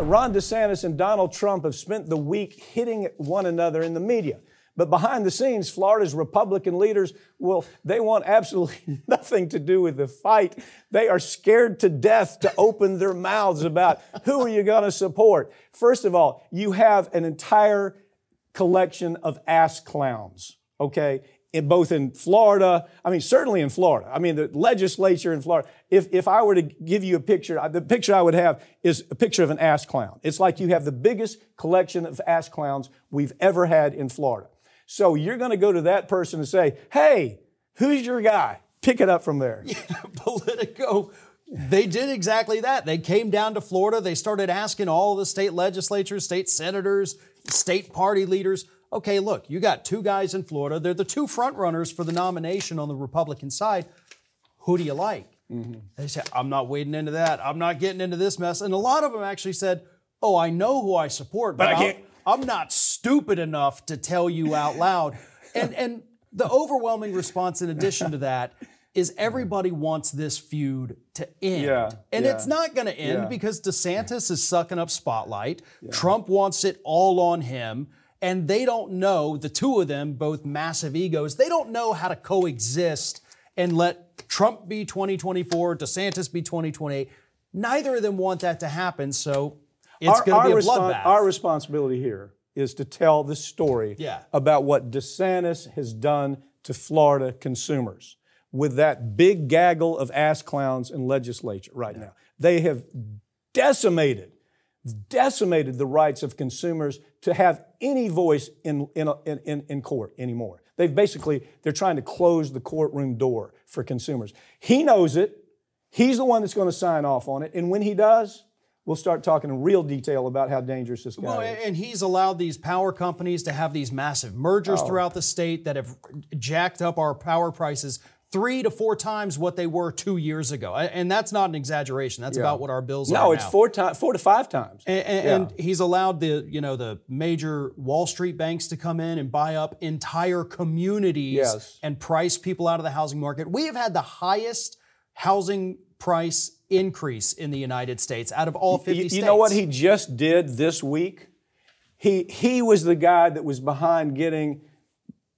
Ron DeSantis and Donald Trump have spent the week hitting one another in the media. But behind the scenes, Florida's Republican leaders, well, they want absolutely nothing to do with the fight. They are scared to death to open their mouths about who are you going to support. First of all, you have an entire collection of ass clowns, okay? Both in Florida, certainly in Florida. The legislature in Florida, if I were to give you a picture, the picture I would have is a picture of an ass clown. It's like you have the biggest collection of ass clowns we've ever had in Florida. So you're going to go to that person and say, hey, who's your guy? Pick it up from there. Yeah, Politico, they did exactly that. They came down to Florida. They started asking all the state legislatures, state senators, state party leaders, okay, look, you got two guys in Florida. They're the two front runners for the nomination on the Republican side. Who do you like? Mm-hmm. They said, I'm not wading into that. I'm not getting into this mess. And a lot of them actually said, oh, I know who I support, but I can't. I'm not stupid enough to tell you out loud. And the overwhelming response in addition to that is everybody wants this feud to end. It's not going to end because DeSantis is sucking up spotlight. Trump wants it all on him. And they don't know, the two of them, both massive egos, they don't know how to coexist and let Trump be 2024, DeSantis be 2028. Neither of them want that to happen, so it's going to be a bloodbath. Our responsibility here is to tell the story about what DeSantis has done to Florida consumers with that big gaggle of ass clowns in legislature right now. They have decimated the rights of consumers to have any voice in court anymore. They're trying to close the courtroom door for consumers. He knows it. He's the one that's going to sign off on it. And when he does, we'll start talking in real detail about how dangerous this guy is. And he's allowed these power companies to have these massive mergers throughout the state that have jacked up our power prices 3 to 4 times what they were 2 years ago. And that's not an exaggeration. That's about what our bills are now. No, it's 4 to 5 times. And he's allowed the major Wall Street banks to come in and buy up entire communities and price people out of the housing market. We have had the highest housing price increase in the United States out of all 50 states. You know what he just did this week? He was the guy that was behind getting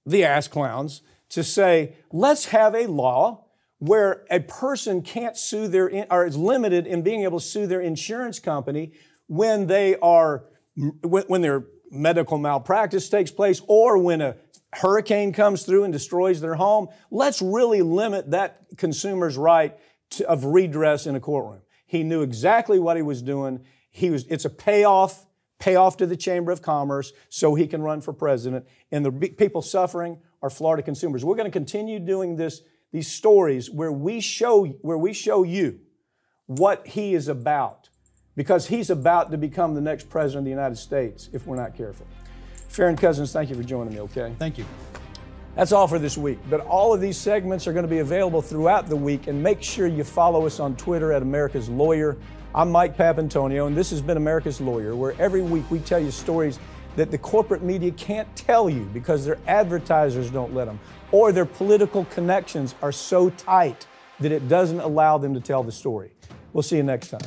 the ass clowns to say, let's have a law where a person can't sue or is limited in being able to sue their insurance company when when their medical malpractice takes place or when a hurricane comes through and destroys their home. Let's really limit that consumer's right of redress in a courtroom. He knew exactly what he was doing. It's a payoff to the Chamber of Commerce so he can run for president. And the people suffering are Florida consumers. We're going to continue doing these stories where we show you what he is about, because he's about to become the next president of the United States if we're not careful. Farron Cousins, thank you for joining me, okay? Thank you. That's all for this week, but all of these segments are going to be available throughout the week, and make sure you follow us on Twitter at America's Lawyer. I'm Mike Papantonio, and this has been America's Lawyer, where every week we tell you stories that the corporate media can't tell you because their advertisers don't let them, or their political connections are so tight that it doesn't allow them to tell the story. We'll see you next time.